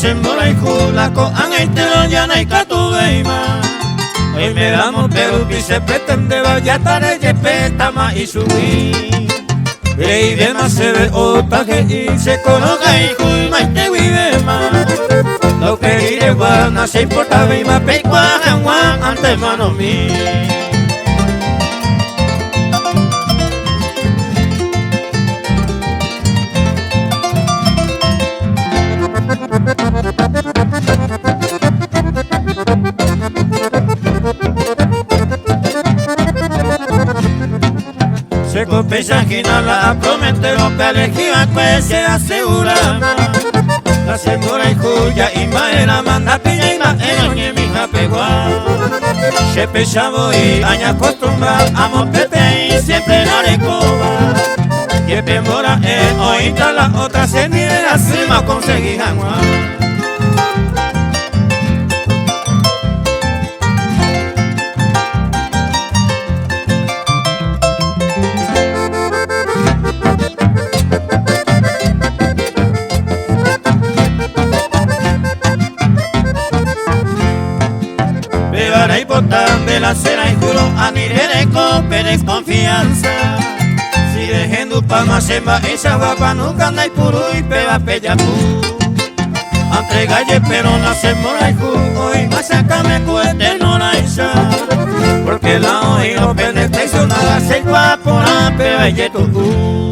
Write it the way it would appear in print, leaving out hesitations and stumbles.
se mborayhu la ko ang itero ya na ikatuveima. Hoy me damos pero que se pretende vaya tare jepema y subir. Y demás se ve otaje y se coloca y cuy más te vive más. Lo que iré guana se importa ve más pecua guan ante mano mi. Se confesa que no la promete lo que elegía pues se asegura. La señora y cuya imagen manda piña y la eñe mi japegua. Se pesaba y aña acostumbra a mopete y siempre la recoba. Que pembora oíta la otra se mire así ma conseguí jamás. Bebará y botan de la cera y juro a ni de cooperes confianza. Si dejando palma se va esa guapa nunca anda y puro y peba pellapu. Antrega Veron se mborayhu hoy más acá me cueste no la isa. Porque la oí no penetra y sonada se guapo la peba y tu.